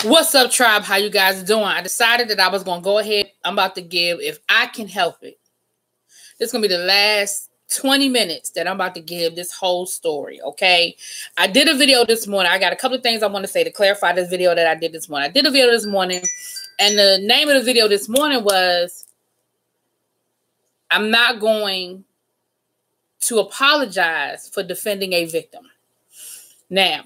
What's up, tribe? How you guys doing? I decided that I was going to go ahead. I'm about to give, if I can help it, this is going to be the last 20 minutes that I'm about to give this whole story, okay? I did a video this morning. I got a couple of things I want to say to clarify this video that I did this morning. I did a video this morning, and the name of the video this morning was, I'm not going to apologize for defending a victim. Now,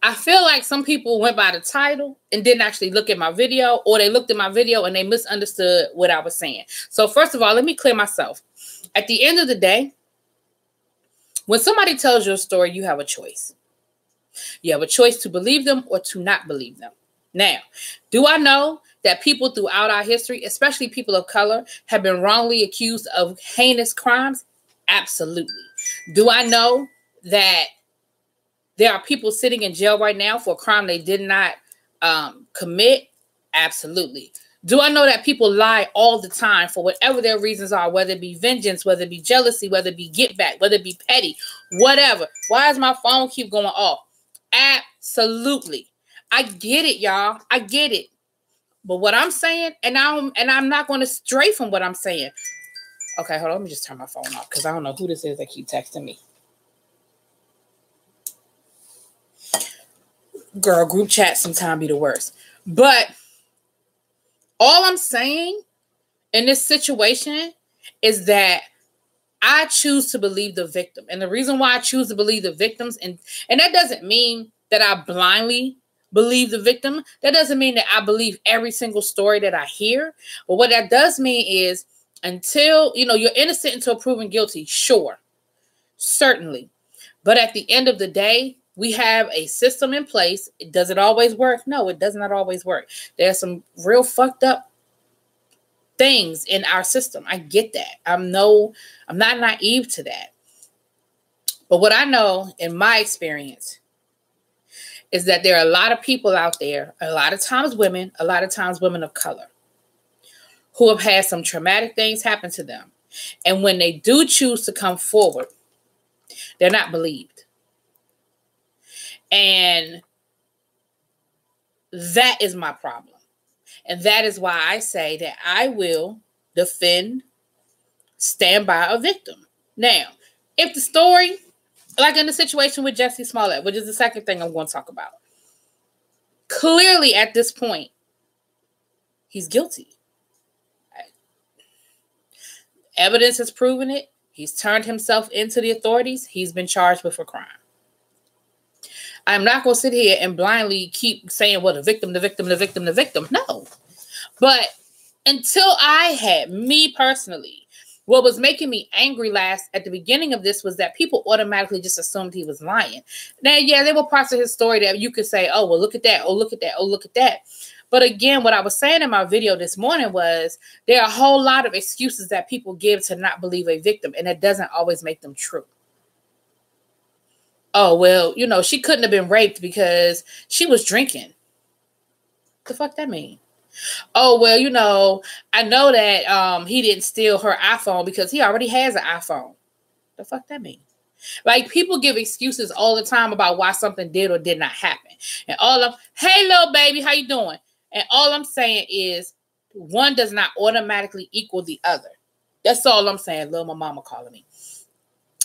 I feel like some people went by the title and didn't actually look at my video, or they looked at my video and they misunderstood what I was saying. So first of all, let me clear myself. At the end of the day, when somebody tells you a story, you have a choice. You have a choice to believe them or to not believe them. Now, do I know that people throughout our history, especially people of color, have been wrongly accused of heinous crimes? Absolutely. Do I know that there are people sitting in jail right now for a crime they did not commit? Absolutely. Do I know that people lie all the time for whatever their reasons are, whether it be vengeance, whether it be jealousy, whether it be get back, whether it be petty, whatever? Why does my phone keep going off? Absolutely. I get it, y'all. I get it. But what I'm saying, and I'm not going to stray from what I'm saying. Okay, hold on. Let me just turn my phone off because I don't know who this is that keep texting me. Girl, group chat sometimes be the worst. But all I'm saying in this situation is that I choose to believe the victim. And the reason why I choose to believe the victims, and that doesn't mean that I blindly believe the victim. That doesn't mean that I believe every single story that I hear. But what that does mean is until, you're innocent until proven guilty, sure, certainly. But at the end of the day, we have a system in place. Does it always work? No, it does not always work. There's some real fucked up things in our system. I get that. I'm not naive to that. But what I know in my experience is that there are a lot of people out there, a lot of times women of color, who have had some traumatic things happen to them. And when they do choose to come forward, they're not believed. And that is my problem. And that is why I say that I will defend, stand by a victim. Now, if the story, like in the situation with Jussie Smollett, which is the second thing I'm going to talk about, clearly at this point, he's guilty. Evidence has proven it. He's turned himself into the authorities. He's been charged with a crime. I'm not going to sit here and blindly keep saying, well, the victim. No. But until I had, me personally, what was making me angry at the beginning of this was that people automatically just assumed he was lying. Now, yeah, there were parts of his story that you could say, oh, well, look at that. Oh, look at that. Oh, look at that. But again, what I was saying in my video this morning was there are a whole lot of excuses that people give to not believe a victim, and that doesn't always make them true. Oh, well, she couldn't have been raped because she was drinking. The fuck that mean? Oh, well, I know that he didn't steal her iPhone because he already has an iPhone. The fuck that mean? Like, people give excuses all the time about why something did or did not happen. And hey, little baby, how you doing? And all I'm saying is one does not automatically equal the other. That's all I'm saying. Little my mama calling me.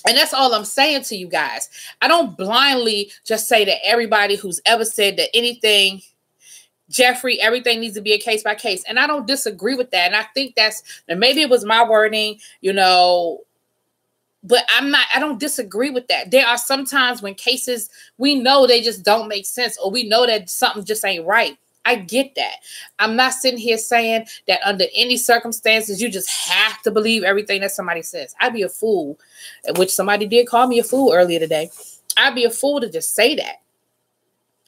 And that's all I'm saying to you guys. I don't blindly just say that everybody who's ever said that anything, Jeffrey, everything needs to be a case by case. And I don't disagree with that. And I think maybe it was my wording, but I don't disagree with that. There are some times when cases, we know they just don't make sense, or we know that something just ain't right. I get that. I'm not sitting here saying that under any circumstances, you just have to believe everything that somebody says. I'd be a fool, which somebody did call me a fool earlier today. I'd be a fool to just say that.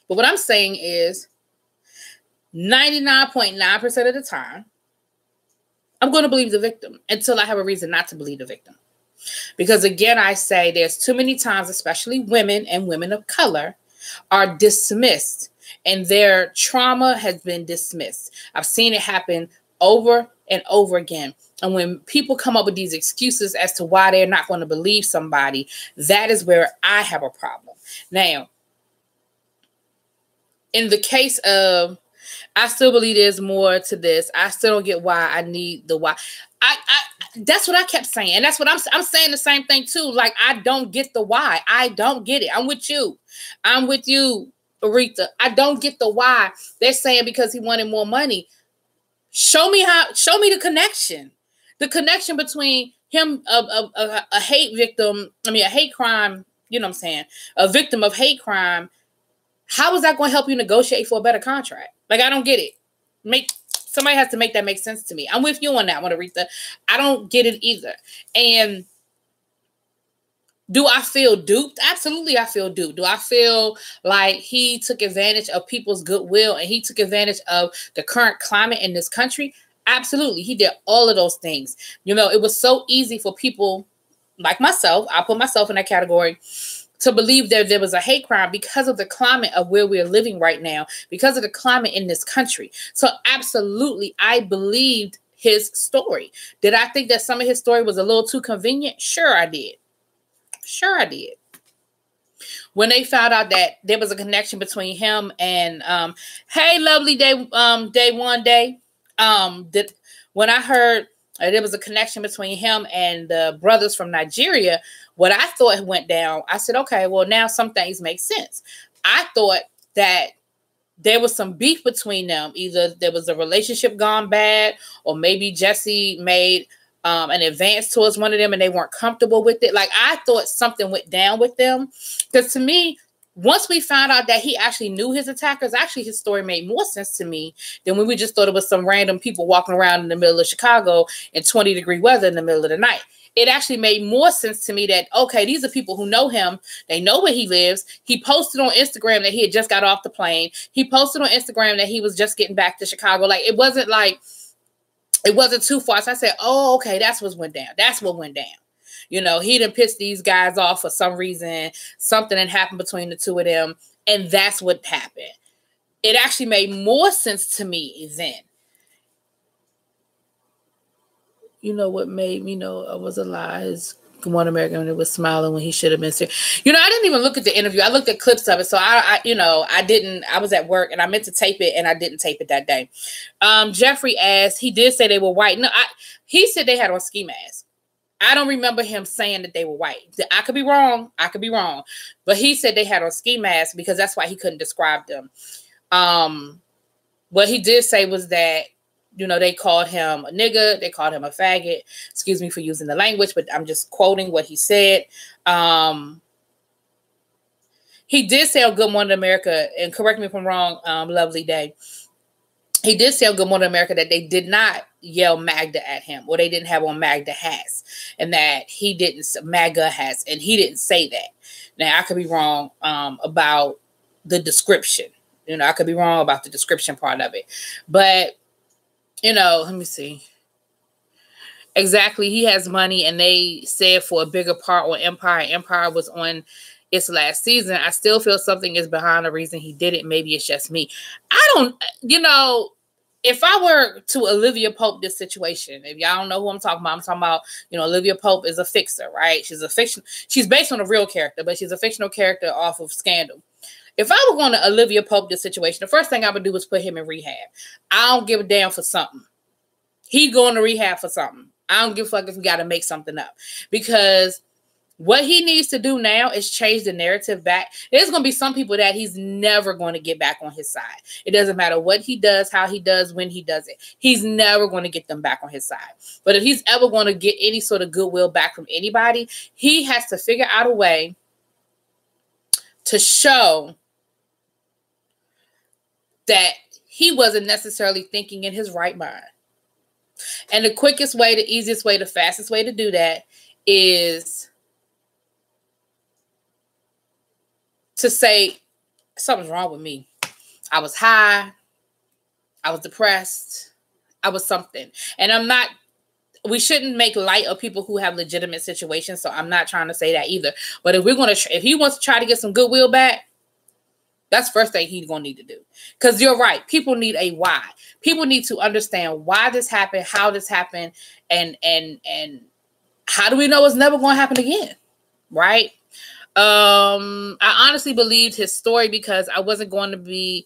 But what I'm saying is 99.9% of the time, I'm going to believe the victim until I have a reason not to believe the victim. Because again, I say there's too many times, especially women and women of color, are dismissed. And their trauma has been dismissed. I've seen it happen over and over again. And when people come up with these excuses as to why they're not going to believe somebody, that is where I have a problem. Now, in the case of I still believe there's more to this. I still don't get why I need the why. That's what I kept saying. And that's what I'm saying the same thing too. Like, I don't get the why. I don't get it. I'm with you. I'm with you, Aretha. I don't get the why. They're saying because he wanted more money. Show me the connection. The connection between him, a hate victim, a hate crime, you know what I'm saying? A victim of hate crime. How is that going to help you negotiate for a better contract? Like, I don't get it. Somebody has to make that make sense to me. I'm with you on that one, Aretha. I don't get it either. And do I feel duped? Absolutely, I feel duped. Do I feel like he took advantage of people's goodwill and he took advantage of the current climate in this country? Absolutely. He did all of those things. You know, it was so easy for people like myself, I'll put myself in that category, to believe that there was a hate crime because of the climate of where we're living right now, because of the climate in this country. So absolutely, I believed his story. Did I think that some of his story was a little too convenient? Sure, I did. Sure, I did. When they found out that there was a connection between him and, hey, lovely day, when I heard there was a connection between him and the brothers from Nigeria, what I thought went down, I said, okay, well, now some things make sense. I thought that there was some beef between them. Either there was a relationship gone bad, or maybe Jesse made an advance towards one of them and they weren't comfortable with it. Like, I thought something went down with them. Because to me, once we found out that he actually knew his attackers, actually his story made more sense to me than when we just thought it was some random people walking around in the middle of Chicago in 20-degree weather in the middle of the night. It actually made more sense to me that, okay, these are people who know him. They know where he lives. He posted on Instagram that he had just got off the plane. He posted on Instagram that he was just getting back to Chicago. Like, it wasn't too far. So I said, oh, okay, that's what went down. That's what went down. You know, he done pissed these guys off for some reason. Something had happened between the two of them. And that's what happened. It actually made more sense to me then. You know what made me know I was a lie? His Good Morning America, when it was smiling when he should have been serious. You know, I didn't even look at the interview. I looked at clips of it. So I was at work and I meant to tape it and I didn't tape it that day. Jeffrey asked, he did say they were white. No, he said they had on ski masks. I don't remember him saying that they were white. I could be wrong. But he said they had on ski masks because that's why he couldn't describe them. What he did say was that, you know, they called him a nigga. They called him a faggot. Excuse me for using the language, but I'm just quoting what he said. He did say on Good Morning America, and correct me if I'm wrong, lovely day. He did say on Good Morning America that they did not yell Magda at him, or they didn't have on Magda hats, and that he didn't, MAGA hats, and he didn't say that. Now, I could be wrong about the description. You know, I could be wrong about the description part of it. But, you know, let me see. Exactly. He has money, and they said for a bigger part on Empire. Empire was on its last season. I still feel something is behind the reason he did it. Maybe it's just me. I don't, you know, if I were to Olivia Pope this situation, if y'all don't know who I'm talking about, you know, Olivia Pope is a fixer, right? She's a fiction. She's based on a real character, but she's a fictional character off of Scandal. If I were going to Olivia Pope this situation, the first thing I would do is put him in rehab. I don't give a damn for something. He's going to rehab for something. I don't give a fuck if we got to make something up. Because what he needs to do now is change the narrative back. There's going to be some people that he's never going to get back on his side. It doesn't matter what he does, how he does, when he does it. He's never going to get them back on his side. But if he's ever going to get any sort of goodwill back from anybody, he has to figure out a way to show that he wasn't necessarily thinking in his right mind. And the quickest way, the easiest way, the fastest way to do that is to say something's wrong with me. I was high. I was depressed. I was something. And we shouldn't make light of people who have legitimate situations. So I'm not trying to say that either. But if he wants to try to get some goodwill back, that's the first thing he's going to need to do. Because you're right. People need a why. People need to understand why this happened, how this happened, and how do we know it's never going to happen again? Right? I honestly believed his story because I wasn't going to be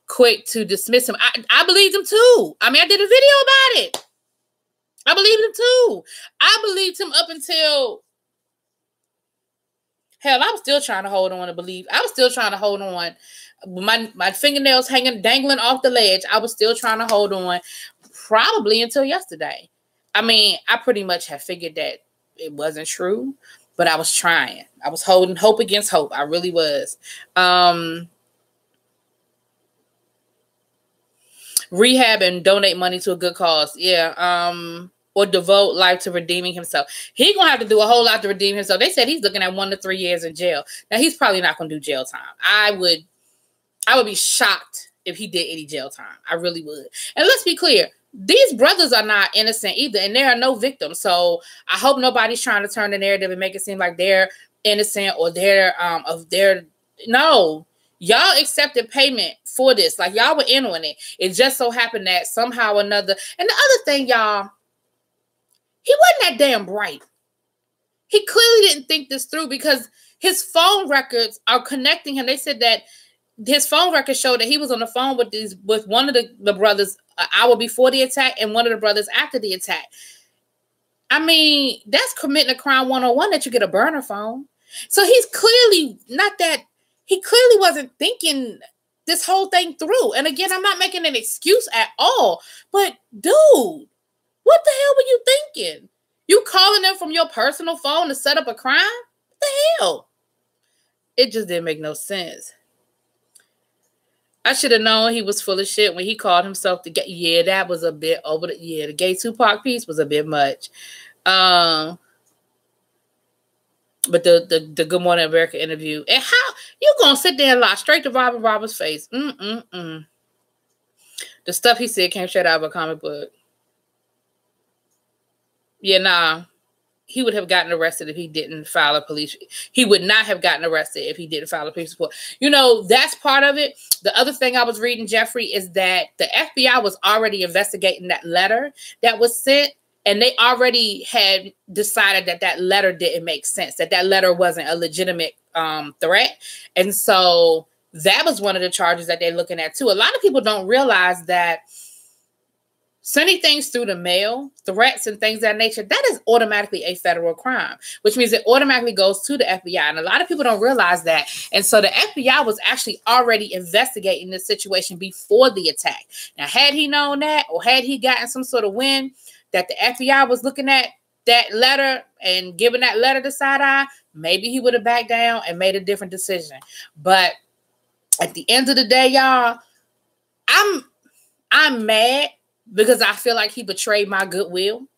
quick to dismiss him. I believed him too. I mean, I did a video about it. I believed him too. I believed him up until, hell, I was still trying to hold on to believe. I was still trying to hold on. My fingernails dangling off the ledge. I was still trying to hold on probably until yesterday. I mean, I pretty much had figured that it wasn't true, but I was trying. I was holding hope against hope. I really was. Rehab and donate money to a good cause. Yeah. Or devote life to redeeming himself. He gonna have to do a whole lot to redeem himself. They said he's looking at 1 to 3 years in jail. Now he's probably not gonna do jail time. I would be shocked if he did any jail time. I really would. And let's be clear, these brothers are not innocent either, and there are no victims. So I hope nobody's trying to turn the narrative and make it seem like they're innocent or no. Y'all accepted payment for this. Like, y'all were in on it. It just so happened that somehow or another. And the other thing, y'all, he wasn't that damn bright. He clearly didn't think this through because his phone records are connecting him. They said that his phone records showed that he was on the phone with one of the brothers an hour before the attack and one of the brothers after the attack. I mean, that's committing a crime 101 that you get a burner phone. So he's clearly he clearly wasn't thinking this whole thing through. And again, I'm not making an excuse at all, but dude, what the hell were you thinking? You calling them from your personal phone to set up a crime? What the hell? It just didn't make no sense. I should have known he was full of shit when he called himself the gay. Yeah, that was a bit over the gay Tupac piece was a bit much. But the Good Morning America interview. And how you gonna sit there and lie straight to Robin Roberts' face? The stuff he said came straight out of a comic book. Yeah, nah. He would have gotten arrested if he didn't file a police. He would not have gotten arrested if he didn't file a police report. You know, that's part of it. The other thing I was reading, Jeffrey, is that the FBI was already investigating that letter that was sent. And they already had decided that letter didn't make sense, that letter wasn't a legitimate threat. And so that was one of the charges that they're looking at too. A lot of people don't realize that sending things through the mail, threats and things of that nature, that is automatically a federal crime, which means it automatically goes to the FBI. And a lot of people don't realize that. And so the FBI was actually already investigating this situation before the attack. Now, had he known that, or had he gotten some sort of wind that the FBI was looking at that letter and giving that letter the side eye, maybe he would have backed down and made a different decision. But at the end of the day, y'all, I'm mad because I feel like he betrayed my goodwill.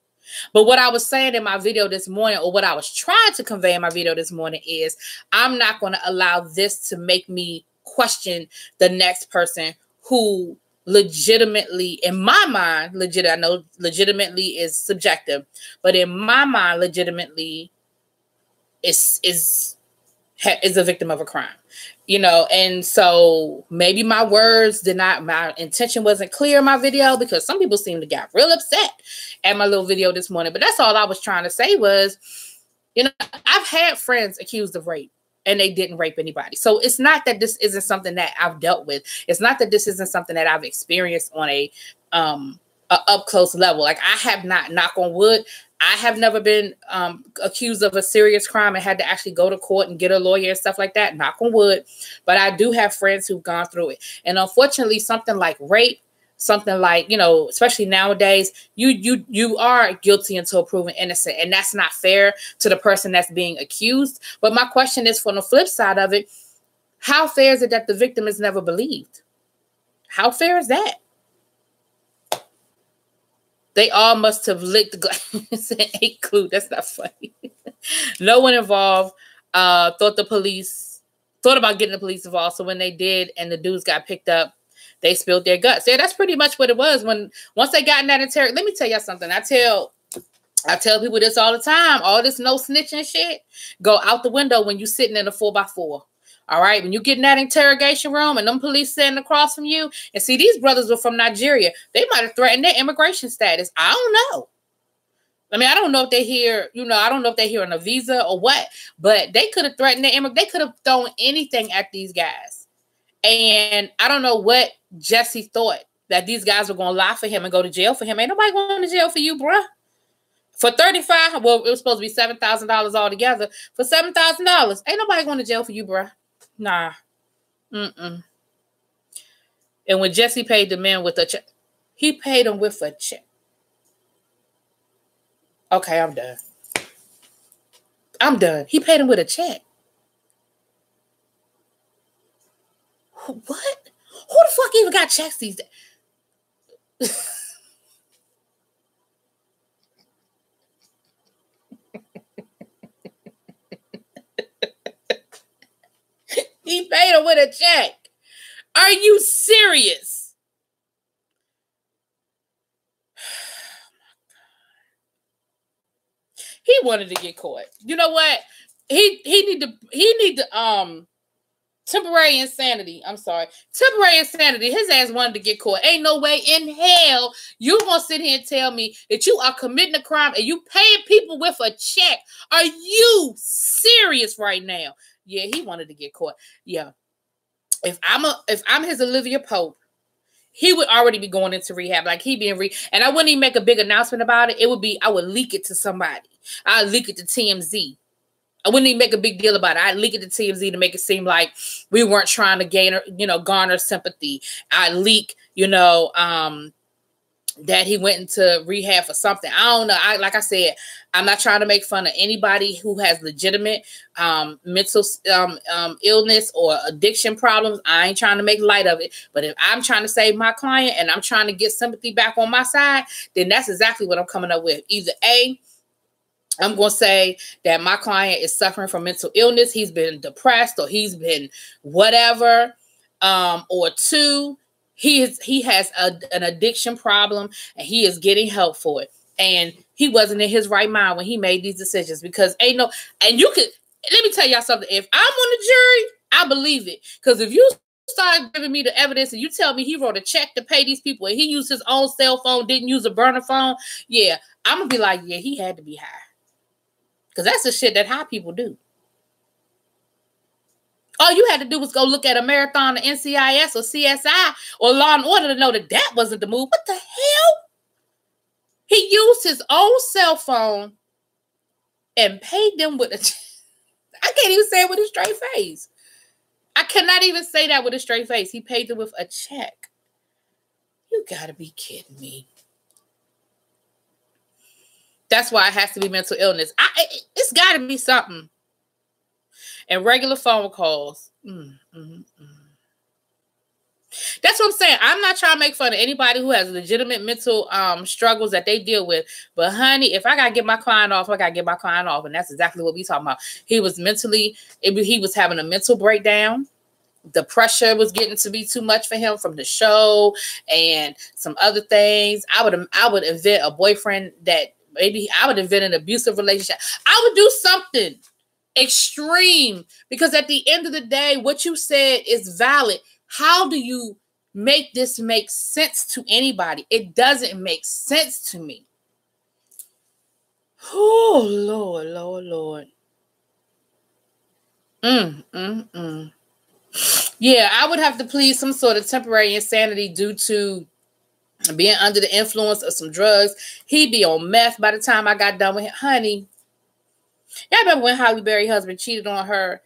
But what I was saying in my video this morning, or what I was trying to convey in my video this morning, is I'm not going to allow this to make me question the next person who legitimately, in my mind, I know legitimately is subjective, but in my mind, legitimately is a victim of a crime, you know. And so maybe my intention wasn't clear in my video, because some people seem to get real upset at my little video this morning. But that's all I was trying to say was, you know, I've had friends accused of rape and they didn't rape anybody. So it's not that this isn't something that I've dealt with. It's not that this isn't something that I've experienced on a up close level. Like, I have not, knock on wood, I have never been accused of a serious crime and had to actually go to court and get a lawyer and stuff like that, knock on wood. But I do have friends who've gone through it. And unfortunately, something like rape, something like, you know, especially nowadays, you are guilty until proven innocent. And that's not fair to the person that's being accused. But my question is, from the flip side of it, how fair is it that the victim is never believed? How fair is that? They all must have licked the glass and ate glue. That's not funny. No one involved thought about getting the police involved. So when they did and the dudes got picked up, they spilled their guts. Yeah, that's pretty much what it was. Once they got in that interrogation, let me tell you something. I tell people this all the time. All this no snitching shit go out the window when you're sitting in a 4x4. All right, when you get in that interrogation room and them police sitting across from you, and see, these brothers were from Nigeria. They might have threatened their immigration status. I don't know. I mean, I don't know if they're here, you know, I don't know if they're here on a visa or what, but they could have threatened their immigration. They could have thrown anything at these guys. And I don't know what Jesse thought, that these guys were going to lie for him and go to jail for him. Ain't nobody going to jail for you, bruh. For $35,000, well, it was supposed to be $7,000 altogether. For $7,000, ain't nobody going to jail for you, bruh. Nah. Mm-mm. And when Jesse paid the man with a check, he paid him with a check. Okay, I'm done. I'm done. He paid him with a check. What? Who the fuck even got checks these days? He paid him with a check. Are you serious? He wanted to get caught. You know what? He need to temporary insanity. I'm sorry. Temporary insanity. His ass wanted to get caught. Ain't no way in hell you gonna sit here and tell me that you are committing a crime and you paying people with a check. Are you serious right now? Yeah, he wanted to get caught. Yeah. If I'm his Olivia Pope, he would already be going into rehab. Like he being and I wouldn't even make a big announcement about it. It would be, I would leak it to somebody. I'd leak it to TMZ. I wouldn't even make a big deal about it. I'd leak it to TMZ to make it seem like we weren't trying to garner sympathy. I'd leak, that he went into rehab for something. I don't know. Like I said, I'm not trying to make fun of anybody who has legitimate mental illness or addiction problems. I ain't trying to make light of it. But if I'm trying to save my client and I'm trying to get sympathy back on my side, then that's exactly what I'm coming up with. Either A, I'm going to say that my client is suffering from mental illness. He's been depressed or he's been whatever. Or two, he has an addiction problem and he is getting help for it. And he wasn't in his right mind when he made these decisions, because let me tell y'all something. If I'm on the jury, I believe it. Because if you start giving me the evidence and you tell me he wrote a check to pay these people and he used his own cell phone, didn't use a burner phone, yeah, I'm going to be like, yeah, he had to be high. Because that's the shit that high people do. All you had to do was go look at a marathon of NCIS or CSI or Law and Order to know that that wasn't the move. What the hell? He used his own cell phone and paid them with a... I can't even say it with a straight face. I cannot even say that with a straight face. He paid them with a check. You gotta be kidding me. That's why it has to be mental illness. It's gotta be something. And regular phone calls. That's what I'm saying. I'm not trying to make fun of anybody who has legitimate mental struggles that they deal with. But honey, if I got to get my client off, I got to get my client off. And that's exactly what we talking about. He was he was having a mental breakdown. The pressure was getting to be too much for him from the show and some other things. I would invent a boyfriend that maybe I would invent an abusive relationship. I would do something extreme, because at the end of the day, what you said is valid. How do you make this make sense to anybody? It doesn't make sense to me. Oh, Lord, Lord, Lord. Yeah, I would have to plead some sort of temporary insanity due to being under the influence of some drugs. He'd be on meth by the time I got done with him. Honey, y'all remember when Halle Berry's husband cheated on her,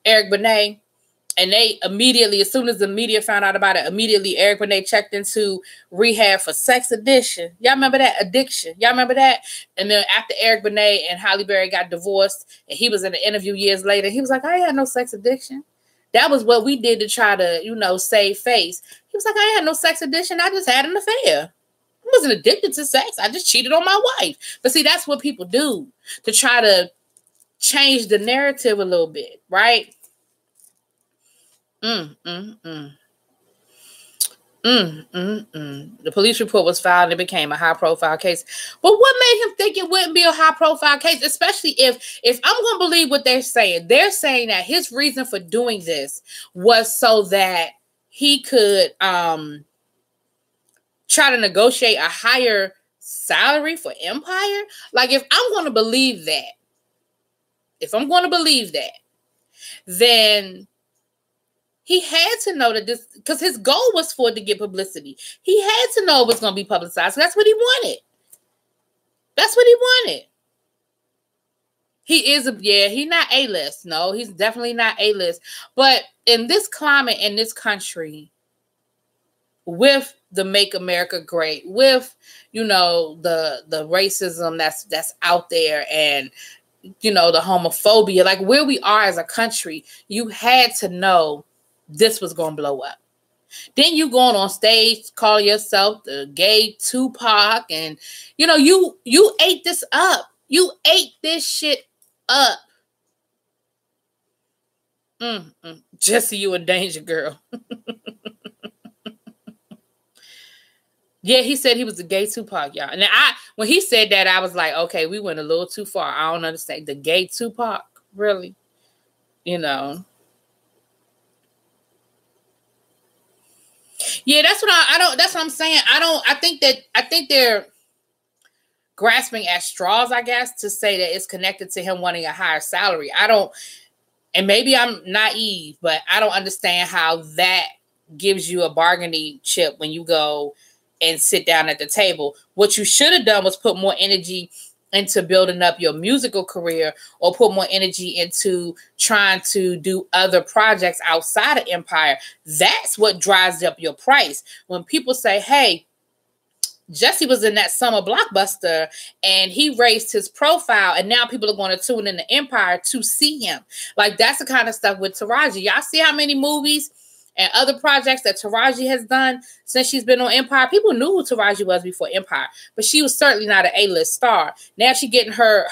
Eric Benet? And they immediately, as soon as the media found out about it, immediately Eric Benet checked into rehab for sex addiction. Y'all remember that? Addiction. Y'all remember that? And then after Eric Benet and Halle Berry got divorced, and he was in an interview years later, he was like, I ain't had no sex addiction. That was what we did to try to, save face. He was like, I ain't had no sex addiction. I just had an affair. I wasn't addicted to sex. I just cheated on my wife. But see, that's what people do to try to change the narrative a little bit, right? The police report was filed and it became a high-profile case. But what made him think it wouldn't be a high-profile case, especially if I'm going to believe what they're saying? They're saying that his reason for doing this was so that he could try to negotiate a higher salary for Empire. Like, if I'm going to believe that, then He had to know that this, because his goal was for it to get publicity. He had to know it was going to be publicized. That's what he wanted. That's what he wanted. He is he's not A-list. No, he's definitely not A-list. But in this climate, in this country, with the Make America Great, with, you know, the racism that's out there, and, you know, the homophobia, like where we are as a country, you had to know this was going to blow up. Then you going on stage, call yourself the gay Tupac, and, you know, you ate this up. You ate this shit up. Jesse, you a danger girl. Yeah, he said he was the gay Tupac, y'all. And when he said that, I was like, okay, we went a little too far. I don't understand. The gay Tupac, really? You know. Yeah, that's what that's what I'm saying. I think they're grasping at straws, I guess, to say that it's connected to him wanting a higher salary. And maybe I'm naive, but I don't understand how that gives you a bargaining chip when you go and sit down at the table. What you should have done was put more energy into building up your musical career, or put more energy into trying to do other projects outside of Empire. That's what drives up your price. When people say, hey, Jesse was in that summer blockbuster and he raised his profile, and now people are going to tune in to Empire to see him. Like, that's the kind of stuff with Taraji. Y'all see how many movies and other projects that Taraji has done since she's been on Empire? People knew who Taraji was before Empire, but she was certainly not an A-list star. Now she's getting her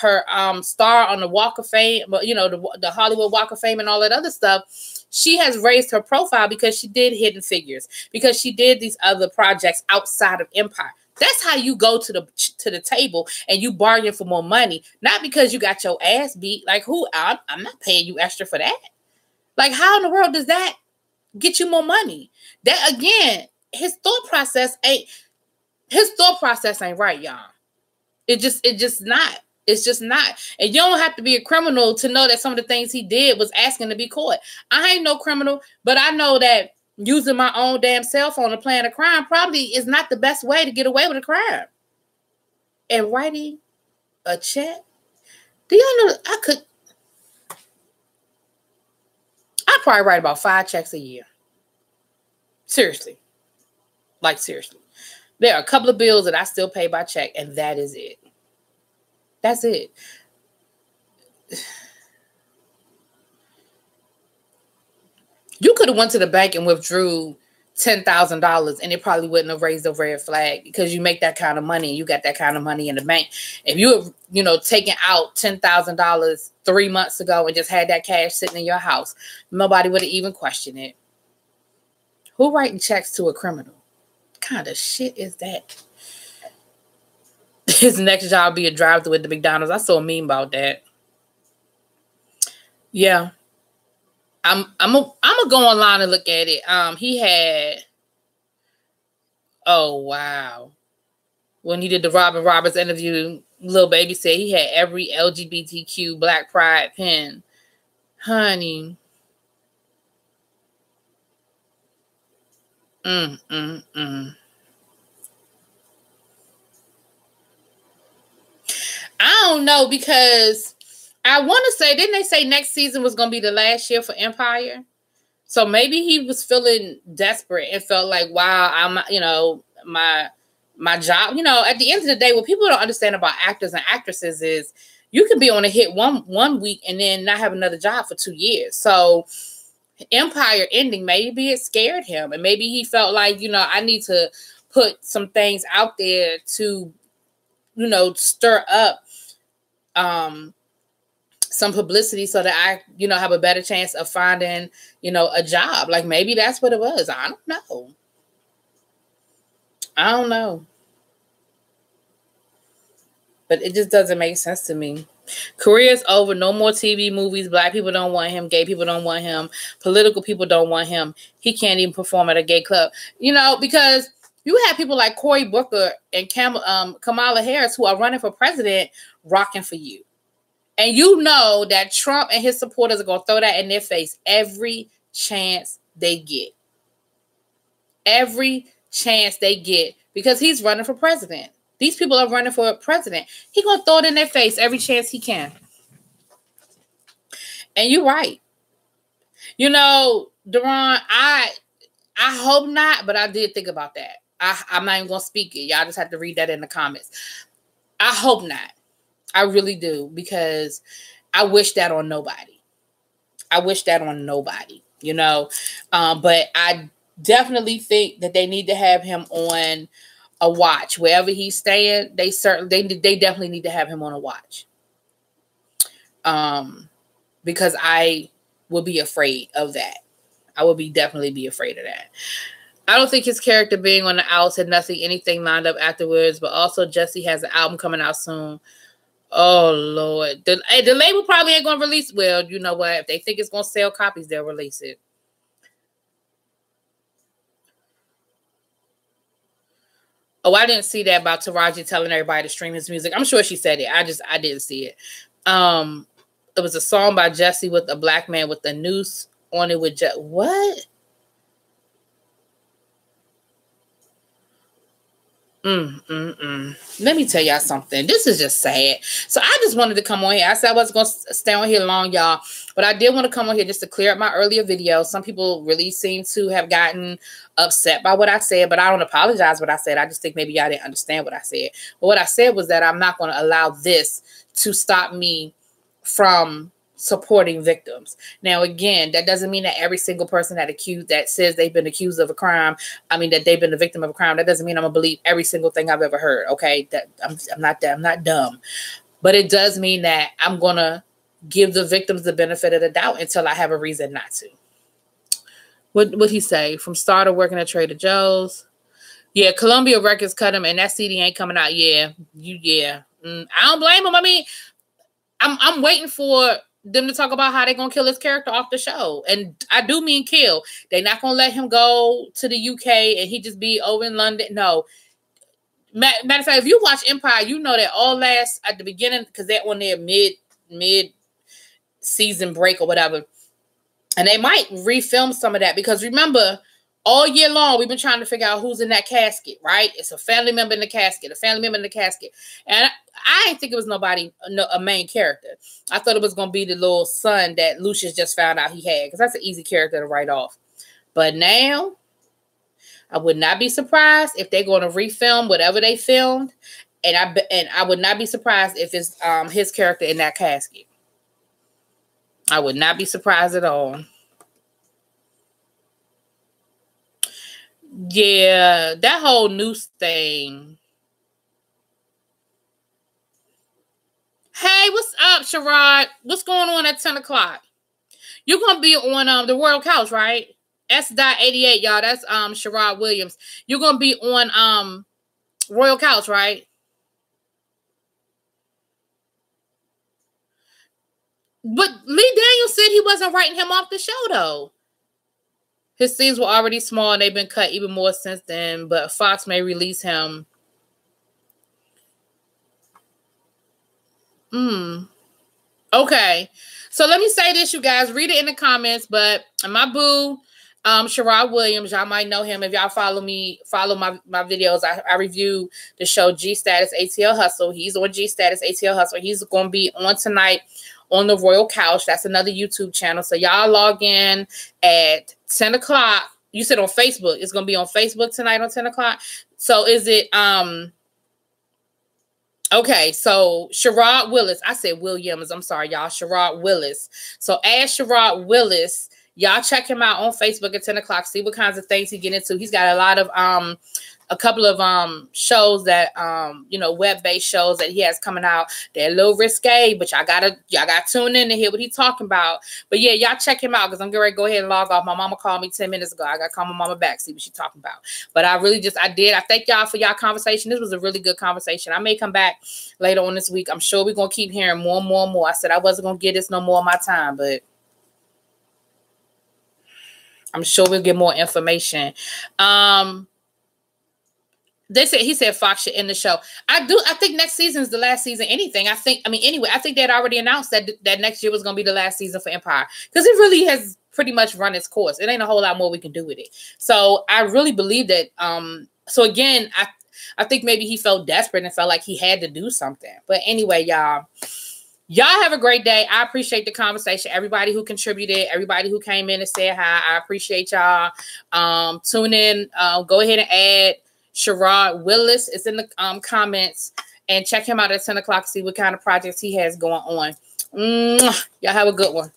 star on the Walk of Fame, you know, the Hollywood Walk of Fame and all that other stuff. She has raised her profile because she did Hidden Figures, because she did these other projects outside of Empire. That's how you go to the table and you bargain for more money, not because you got your ass beat. Like, I'm not paying you extra for that. Like, how in the world does that get you more money? That, again, his thought process ain't right, y'all. It's just not. It's just not. And you don't have to be a criminal to know that some of the things he did was asking to be caught. I ain't no criminal, but I know that using my own damn cell phone to plan a crime probably is not the best way to get away with a crime. And writing a check. Do y'all know I'd probably write about 5 checks a year. Seriously. Like, seriously. There are a couple of bills that I still pay by check, and that is it. That's it. You could have went to the bank and withdrew $10,000 and it probably wouldn't have raised a red flag, because you make that kind of money and you got that kind of money in the bank. If you have, you know, taken out $10,000 3 months ago and just had that cash sitting in your house, nobody would have even questioned it. Who writing checks to a criminal? What kind of shit is that? His next job be a drive-thru at the McDonald's. I saw a meme about that. Yeah. I'm gonna go online and look at it. He had, oh wow, when he did the Robin Roberts interview, Lil Baby said he had every LGBTQ Black Pride pin. Honey, I don't know, because I want to say, didn't they say next season was going to be the last year for Empire? So maybe he was feeling desperate and felt like, wow, I'm, you know, my job, you know, at the end of the day, what people don't understand about actors and actresses is you can be on a hit one week and then not have another job for 2 years. So Empire ending, maybe it scared him, and maybe he felt like, you know, I need to put some things out there to, you know, stir up some publicity so that I, you know, have a better chance of finding, you know, a job. Like, maybe that's what it was. I don't know. But it just doesn't make sense to me. Career's over. No more TV movies. Black people don't want him. Gay people don't want him. Political people don't want him. He can't even perform at a gay club. You know, because you have people like Cory Booker and Kamala Harris who are running for president rocking for you. And you know that Trump and his supporters are going to throw that in their face every chance they get. Every chance they get, because he's running for president. These people are running for president. He's going to throw it in their face every chance he can. And you're right. You know, Deron, I hope not, but I did think about that. I'm not even going to speak it. Y'all just have to read that in the comments. I hope not. I really do, because I wish that on nobody. I wish that on nobody, you know. But I definitely think that they need to have him on a watch. Wherever he's staying, they definitely need to have him on a watch. Because I would be afraid of that. I would definitely be afraid of that. I don't think his character being on the outs had anything lined up afterwards, but also Jesse has an album coming out soon. Oh, Lord. The label probably ain't going to release. Well, you know what? If they think it's going to sell copies, they'll release it. Oh, I didn't see that about Taraji telling everybody to stream his music. I'm sure she said it. I didn't see it. It was a song by Jesse with a black man with a noose on it with what? Let me tell y'all something. This is just sad. So I just wanted to come on here. I said I wasn't going to stay on here long, y'all. But I did want to come on here just to clear up my earlier video. Some people really seem to have gotten upset by what I said, but I don't apologize what I said. I just think maybe y'all didn't understand what I said. But what I said was that I'm not going to allow this to stop me from supporting victims. Now, again, that doesn't mean that every single person that says they've been accused of a crime, that they've been a victim of a crime, that doesn't mean I'm gonna believe every single thing I've ever heard. Okay, that I'm not dumb, but it does mean that I'm gonna give the victims the benefit of the doubt until I have a reason not to. What he say? From starter working at Trader Joe's. Yeah, Columbia Records cut him, and that CD ain't coming out. Yeah. I don't blame him. I mean, I'm waiting for them to talk about how they're going to kill his character off the show. And I do mean kill. They're not going to let him go to the UK and he just be over in London. No. Matter of fact, if you watch Empire, you know that all last at the beginning, because they're on their mid season break or whatever. And they might refilm some of that, because remember, all year long, we've been trying to figure out who's in that casket, right? It's a family member in the casket, a family member in the casket. And I didn't think it was a main character. I thought it was going to be the little son that Lucius just found out he had, because that's an easy character to write off. But now, I would not be surprised if they're going to refilm whatever they filmed. And I would not be surprised if it's his character in that casket. I would not be surprised at all. Yeah, that whole noose thing. Hey, what's up, Sharat? What's going on at 10 o'clock? You're going to be on the Royal Couch, right? S.88, y'all. That's Sharat Williams. You're going to be on Royal Couch, right? But Lee Daniels said he wasn't writing him off the show, though. His scenes were already small and they've been cut even more since then, but Fox may release him. Okay. So let me say this, you guys. Read it in the comments, but my boo, Sharat Williams, y'all might know him if y'all follow my videos. I review the show G Status ATL Hustle. He's on G Status ATL Hustle. He's going to be on tonight on the Royal Couch. That's another YouTube channel. So y'all log in at 10 o'clock. You said on Facebook. It's going to be on Facebook tonight on 10 o'clock. So is it, okay, so Sharat Willis. I said Williams. I'm sorry, y'all. Sharat Willis. So as Sharat Willis, y'all check him out on Facebook at 10 o'clock. See what kinds of things he get into. He's got a lot of, a couple of shows that web-based shows that he has coming out. They're a little risque, but y'all gotta tune in to hear what he's talking about. But yeah, y'all check him out, because I'm getting ready to go ahead and log off. My mama called me 10 minutes ago. I gotta call my mama back, see what she's talking about. But I thank y'all for y'all conversation. This was a really good conversation. I may come back later on this week. I'm sure we're gonna keep hearing more and more and more. I said I wasn't gonna get this no more of my time, but I'm sure we'll get more information. He said Fox should end the show. I think next season is the last season. Anyway, I think they'd already announced that next year was going to be the last season for Empire, because it really has pretty much run its course. It ain't a whole lot more we can do with it. So I really believe that. So again, I think maybe he felt desperate and felt like he had to do something. But anyway, y'all have a great day. I appreciate the conversation. Everybody who contributed, everybody who came in and said hi, I appreciate y'all. Tune in. Go ahead and add Sharat Williams. It's in the comments. And check him out at 10 o'clock. See what kind of projects he has going on. Y'all have a good one.